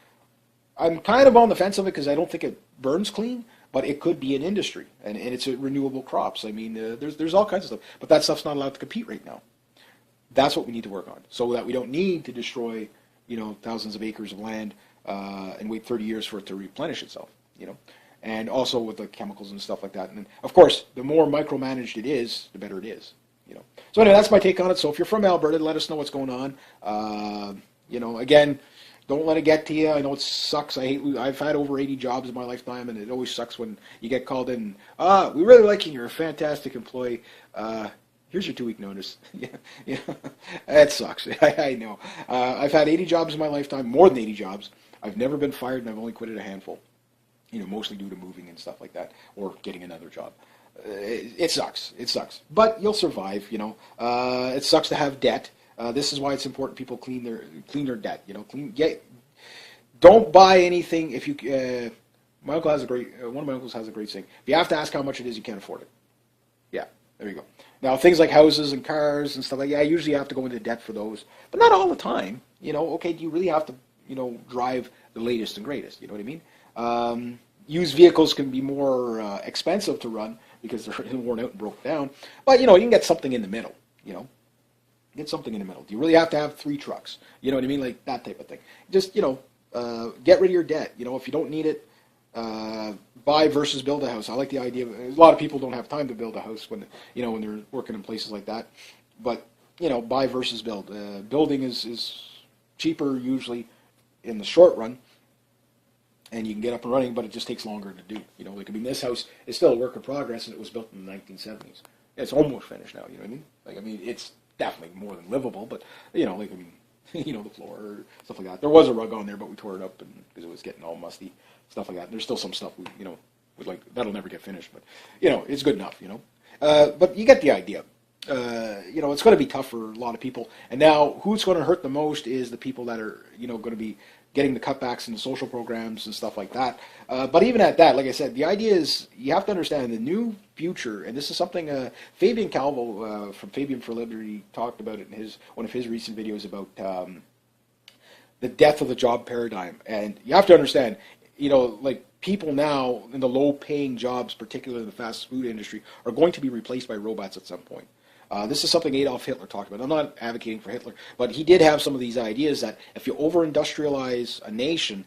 kind of on the fence of it because I don't think it burns clean, but it could be an industry, and it's a renewable crops. I mean, there's all kinds of stuff, but that stuff's not allowed to compete right now. That's what we need to work on, so that we don't need to destroy, thousands of acres of land and wait 30 years for it to replenish itself, and also with the chemicals and stuff like that. And of course, the more micromanaged it is, the better it is, So anyway, that's my take on it. So if you're from Alberta, let us know what's going on. Again, don't let it get to you. I know it sucks. I've had over 80 jobs in my lifetime, and it always sucks when you get called in. We really like you. You're a fantastic employee. Here's your 2-week notice. Yeah, that sucks. I know. I've had 80 jobs in my lifetime, more than 80 jobs. I've never been fired, and I've only quitted a handful. Mostly due to moving and stuff like that, or getting another job. It sucks. It sucks. But you'll survive. It sucks to have debt. This is why it's important people clean their debt. Don't buy anything if you. My uncle has one of my uncles has a great saying. If you have to ask how much it is, you can't afford it. Yeah, there you go. Now things like houses and cars and stuff like that, usually you have to go into debt for those, but not all the time. Okay, do you really have to drive the latest and greatest? You know what I mean? Used vehicles can be more expensive to run because they're worn out and broke down, but you can get something in the middle. Get something in the middle. Do you really have to have 3 trucks? You know what I mean? Like that type of thing. Just, get rid of your debt. If you don't need it, buy versus build a house. I like the idea of, a lot of people don't have time to build a house when they're working in places like that. But, buy versus build. Building is cheaper usually in the short run, and you can get up and running, but it just takes longer to do. This house is still a work in progress, and it was built in the 1970s. It's almost finished now, you know what I mean? It's definitely more than livable, but the floor or stuff like that. There was a rug on there, but we tore it up because it was getting all musty, stuff like that. And there's still some stuff that'll never get finished, but it's good enough. But you get the idea. It's going to be tough for a lot of people. And now, who's going to hurt the most is the people that are going to be getting the cutbacks in the social programs and stuff like that. But even at that, like I said, the idea is you have to understand the new future, and this is something Fabian Calvo from Fabian for Liberty talked about it in one of his recent videos about the death of the job paradigm. And you have to understand, like people now in the low-paying jobs, particularly in the fast food industry, are going to be replaced by robots at some point. This is something Adolf Hitler talked about. I'm not advocating for Hitler, but he did have some of these ideas that if you over-industrialize a nation,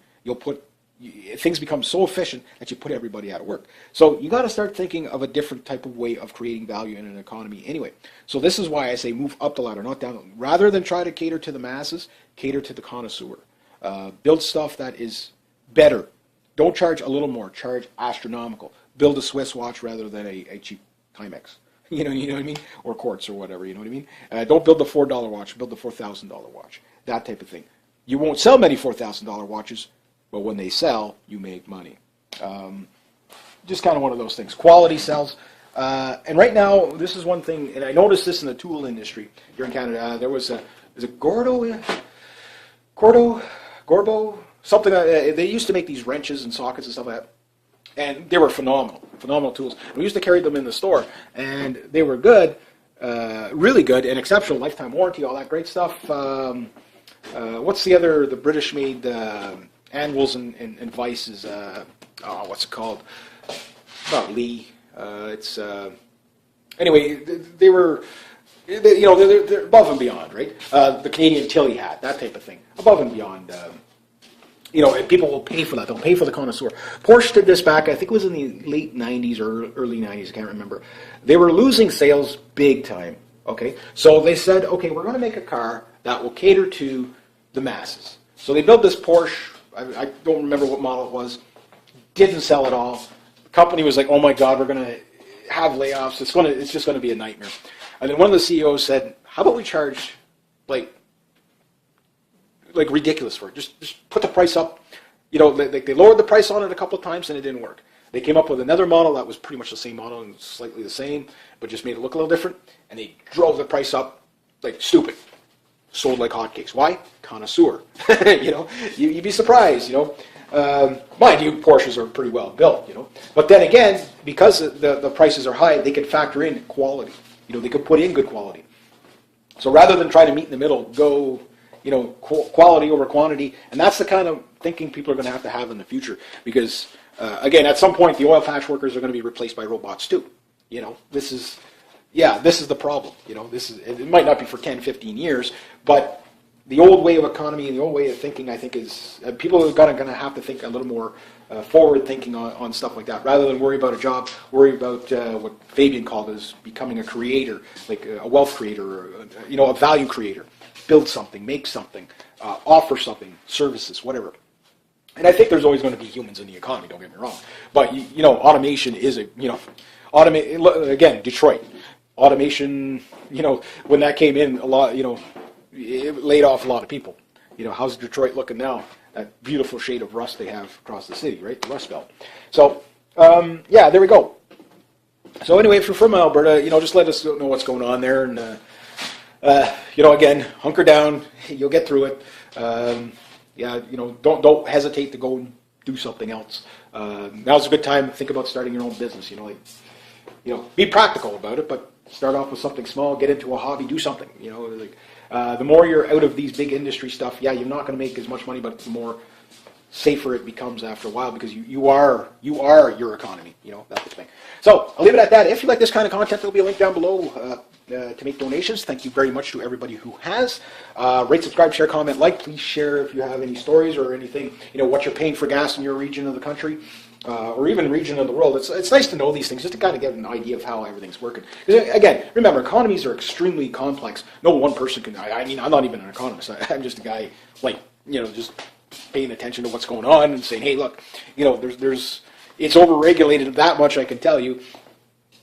things become so efficient that you put everybody out of work. So you got to start thinking of a different type of way of creating value in an economy anyway. So this is why I say move up the ladder, not down. Rather than try to cater to the masses, cater to the connoisseur. Build stuff that is better. Don't charge a little more, charge astronomical. Build a Swiss watch rather than a cheap Timex. You know what I mean? Or quartz or whatever, you know what I mean? Don't build the $4 watch, build the $4,000 watch. That type of thing. You won't sell many $4,000 watches, but when they sell, you make money. Just kind of one of those things. Quality sells. And right now, this is one thing, and I noticed this in the tool industry here in Canada. There was is it Gordo, something. They used to make these wrenches and sockets and stuff like that. And they were phenomenal tools. We used to carry them in the store, and they were good, really good, and exceptional, lifetime warranty, all that great stuff. What's the British-made anvils and vices? What's it called? Not Lee. Anyway, they were, they're above and beyond, right? The Canadian Tilly hat, that type of thing, above and beyond. And people will pay for that. They'll pay for the connoisseur. Porsche did this back, I think it was in the late 90s or early 90s, I can't remember. They were losing sales big time, okay? So they said, okay, we're going to make a car that will cater to the masses. So they built this Porsche. I don't remember what model it was. Didn't sell at all. The company was like, oh my God, we're going to have layoffs. It's just going to be a nightmare. And then one of the CEOs said, how about we charge like ridiculous for it. Just put the price up. They lowered the price on it a couple of times and it didn't work. They came up with another model that was pretty much the same model and slightly the same, but just made it look a little different. And they drove the price up like stupid. Sold like hotcakes. Why? Connoisseur. You'd be surprised. Mind you, Porsches are pretty well built. But then again, because the prices are high, they can factor in quality. They could put in good quality. So rather than try to meet in the middle, go quality over quantity, and that's the kind of thinking people are going to have in the future, because again, at some point the oil patch workers are going to be replaced by robots too. This is the problem. It might not be for 10, 15 years, but the old way of economy and the old way of thinking, I think, is people are going to have to think a little more forward thinking on stuff like that, rather than worry about a job, worry about what Fabian called as becoming a creator, like a wealth creator, or a value creator. Build something, make something, offer something, services, whatever. And I think there's always going to be humans in the economy, don't get me wrong. But, automation is again, Detroit. Automation, when that came in, a lot, it laid off a lot of people. How's Detroit looking now? That beautiful shade of rust they have across the city, right? The Rust Belt. So, there we go. So anyway, if you're from Alberta, just let us know what's going on there, and again, hunker down. You'll get through it. Don't hesitate to go and do something else. Now's a good time to think about starting your own business. Be practical about it, but start off with something small. Get into a hobby. Do something. The more you're out of these big industry stuff, you're not going to make as much money, but the more safer it becomes after a while, because you are your economy. That type of thing. So I'll leave it at that. If you like this kind of content, there'll be a link down below to make donations. Thank you very much to everybody who has. Rate, subscribe, share, comment, like. Please share if you have any stories or anything, what you're paying for gas in your region of the country, or even region of the world. It's nice to know these things, just to kind of get an idea of how everything's working. Again, remember, economies are extremely complex. No one person can, I'm not even an economist. I'm just a guy, just paying attention to what's going on and saying, hey, look, it's overregulated, that much I can tell you,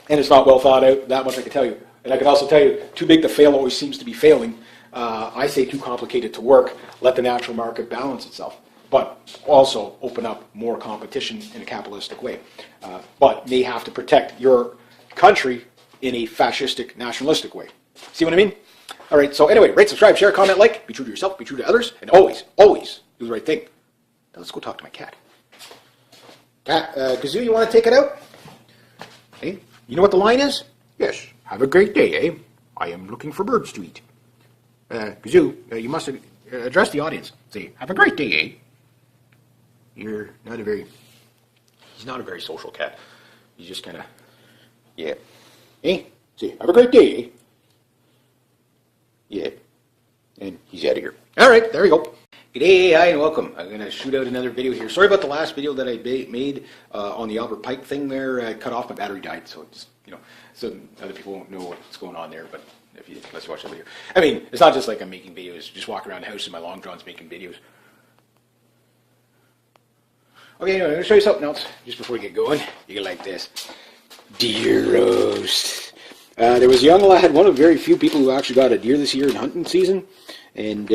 and it's not well thought out, that much I can tell you. And I can also tell you, too big to fail always seems to be failing. I say too complicated to work. Let the natural market balance itself. But also open up more competition in a capitalistic way. But they have to protect your country in a fascistic, nationalistic way. See what I mean? All right, so anyway, rate, subscribe, share, comment, like. Be true to yourself, be true to others, and always, always do the right thing. Now let's go talk to my cat. Cat, Kazoo, you want to take it out? Hey, you know what the line is? Yes. Have a great day, eh? I am looking for birds to eat. Kazoo, you must address the audience. Say, have a great day, eh? You're not a very... He's not a very social cat. He's just kind of... Yeah. Eh? Say, have a great day, eh? Yeah. And he's out of here. All right, there we go. G'day, hi, and welcome. I'm going to shoot out another video here. Sorry about the last video that I made on the Albert Pike thing there. I cut off, my battery died, so it's, so other people won't know what's going on there, but let's watch the video. I mean, it's not just like I'm making videos, just walking around the house in my long johns making videos. Okay, anyway, I'm going to show you something else just before we get going. You can like this. Deer roast. There was a young lad, one of very few people who actually got a deer this year in hunting season, and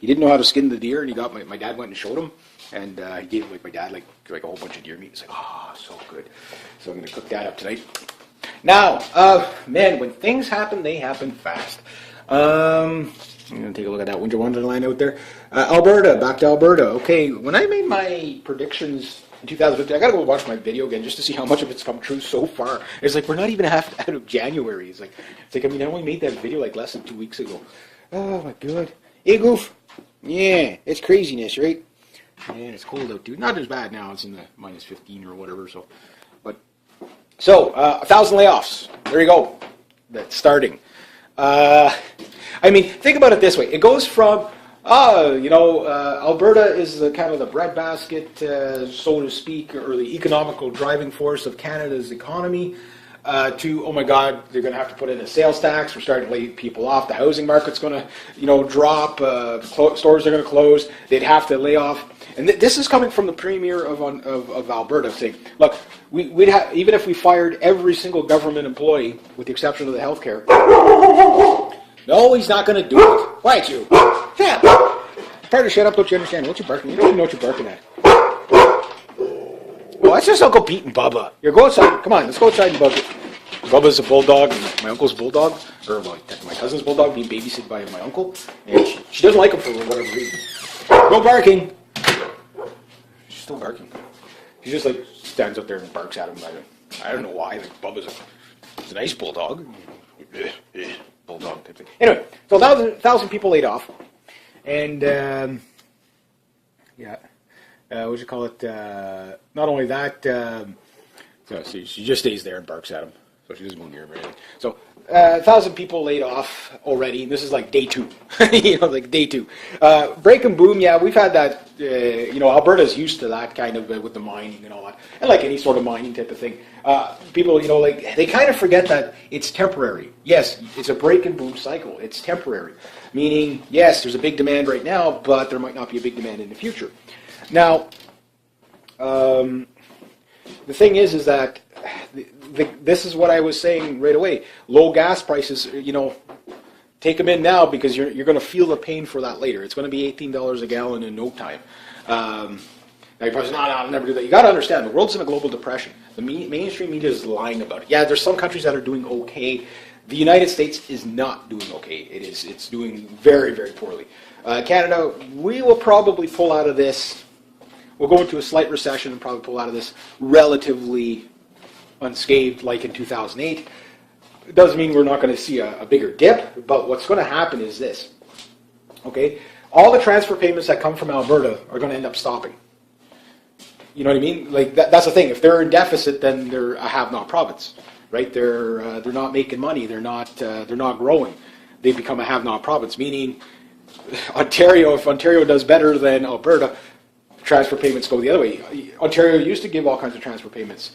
he didn't know how to skin the deer, and he got my dad went and showed him, and he gave my dad like a whole bunch of deer meat. It's like, oh, so good. So I'm going to cook that up tonight. Now, man, when things happen, they happen fast. I'm going to take a look at that winter wonderland out there. Alberta, back to Alberta. Okay, when I made my predictions in 2015, I got to go watch my video again just to see how much of it's come true so far. It's like we're not even half out of January. It's like I mean, I only made that video like less than 2 weeks ago. Oh my god. Hey, Goof. Yeah, it's craziness, right? Man, it's cold out, dude. Not as bad now. It's in the minus 15 or whatever. So, 1,000 layoffs. There you go. That's starting. I mean, think about it this way. It goes from, Alberta is the kind of the breadbasket, so to speak, or the economical driving force of Canada's economy, to, oh my God, they're going to have to put in a sales tax. We're starting to lay people off. The housing market's going to, drop. Stores are going to close. They'd have to lay off. And this is coming from the premier of Alberta saying, look, we'd have, even if we fired every single government employee, with the exception of the healthcare. No, he's not going to do it. Quiet, you. Yeah. Partner, shut up. Don't you understand? What you barking? You don't even know what you're barking at. Well, that's just Uncle Pete and Bubba. Here, go outside. Come on, let's go outside and bug it. Bubba's a bulldog, and my uncle's bulldog, or my cousin's bulldog, being babysitted by my uncle. And she doesn't like him for whatever reason. No barking. She's still barking. She just stands up there and barks at him. I don't know why. Bubba's a nice bulldog. Bulldog type thing. Anyway, so 1,000 people laid off, and what you call it? Not only that, so she just stays there and barks at him, so she doesn't go near him or anything. So 1,000 people laid off already, and this is like day 2, like day 2. Break and boom, yeah, we've had that. Alberta's used to that kind of with the mining and all that, and like any sort of mining type of thing. People, they kind of forget that it's temporary. Yes, it's a break and boom cycle. It's temporary, meaning yes, there's a big demand right now, but there might not be a big demand in the future. Now, the thing is that this is what I was saying right away. Low gas prices, take them in now because you're going to feel the pain for that later. It's going to be $18 a gallon in no time. Now you're probably saying, no, I'll never do that. You got to understand, the world's in a global depression. The mainstream media is lying about it. Yeah, there's some countries that are doing okay. The United States is not doing okay. It's doing very, very poorly. Canada, we will probably pull out of this. We'll go into a slight recession and probably pull out of this relatively unscathed, like in 2008. It doesn't mean we're not going to see a bigger dip, but what's going to happen is this. Okay, all the transfer payments that come from Alberta are going to end up stopping. You know what I mean? Like that's the thing. If they're in deficit, then they're a have-not province, right? They're not making money. They're not growing. They become a have-not province. Meaning, Ontario, if Ontario does better than Alberta, transfer payments go the other way. Ontario used to give all kinds of transfer payments.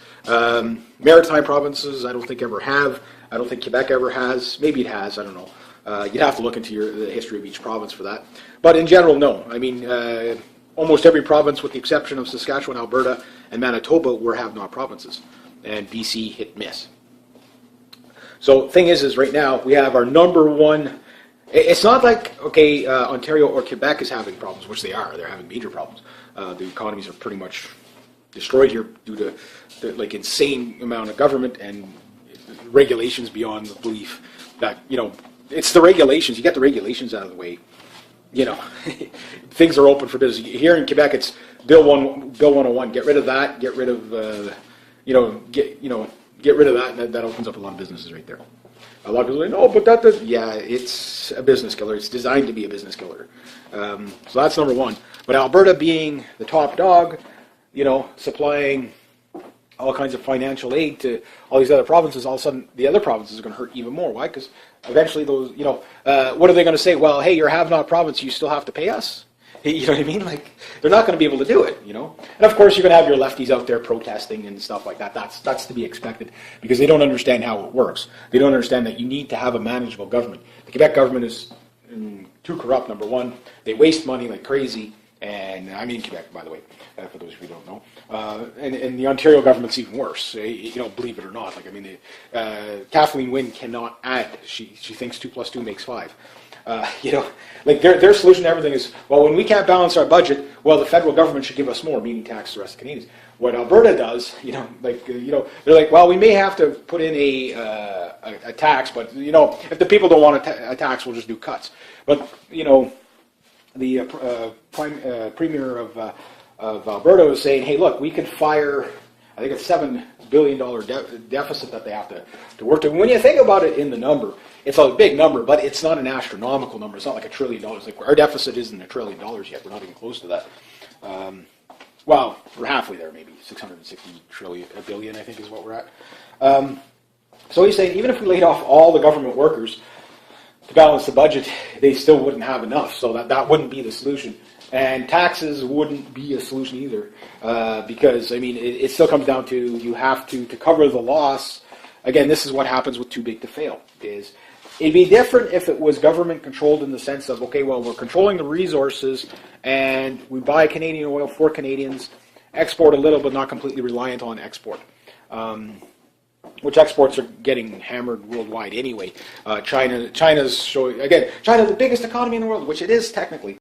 Maritime provinces, I don't think ever have. I don't think Quebec ever has. Maybe it has. I don't know. You'd have to look into the history of each province for that. But in general, no. I mean, almost every province, with the exception of Saskatchewan, Alberta, and Manitoba, were have-not provinces. And BC hit miss. So thing is right now, we have our number one. It's not like, okay, Ontario or Quebec is having problems, which they are. They're having major problems. The economies are pretty much destroyed here due to the insane amount of government and regulations beyond the belief that, it's the regulations. You get the regulations out of the way, things are open for business. Here in Quebec, it's Bill 101, get rid of that, get rid of, get rid of that, and that opens up a lot of businesses right there. A lot of people say, no, but that does, yeah, it's a business killer. It's designed to be a business killer. So that's number one. But Alberta being the top dog, supplying all kinds of financial aid to all these other provinces, all of a sudden the other provinces are going to hurt even more. Why? Because eventually those, what are they going to say? Well, hey, you're have-not province, you still have to pay us. You know what I mean? Like, they're not going to be able to do it, And of course, you're going to have your lefties out there protesting and stuff like that. That's to be expected because they don't understand how it works. They don't understand that you need to have a manageable government. The Quebec government is too corrupt, number one. They waste money like crazy. And I mean Quebec, by the way, for those of you who don't know. And the Ontario government's even worse, believe it or not. Like, I mean, Kathleen Wynne cannot add. She thinks 2 + 2 makes 5. Like their solution to everything is, well, when we can't balance our budget, well, the federal government should give us more, meaning tax the rest of Canadians. What Alberta does, they're like, well, we may have to put in a tax, but if the people don't want a tax, we'll just do cuts. But the premier of Alberta was saying, hey, look, we could fire, I think it's $7 billion deficit that they have to work to. And when you think about it in the number, it's a big number, but it's not an astronomical number. It's not like $1 trillion. Like our deficit isn't $1 trillion yet. We're not even close to that. Well, we're halfway there, maybe 660 billion, I think, is what we're at. So he's saying even if we laid off all the government workers to balance the budget, they still wouldn't have enough. So that wouldn't be the solution. And taxes wouldn't be a solution either, because, I mean, it still comes down to you have to cover the loss. Again, this is what happens with too big to fail. It'd be different if it was government controlled in the sense of, okay, well, we're controlling the resources and we buy Canadian oil for Canadians, export a little but not completely reliant on export. Which exports are getting hammered worldwide anyway. China's showing, again, China's the biggest economy in the world, which it is technically.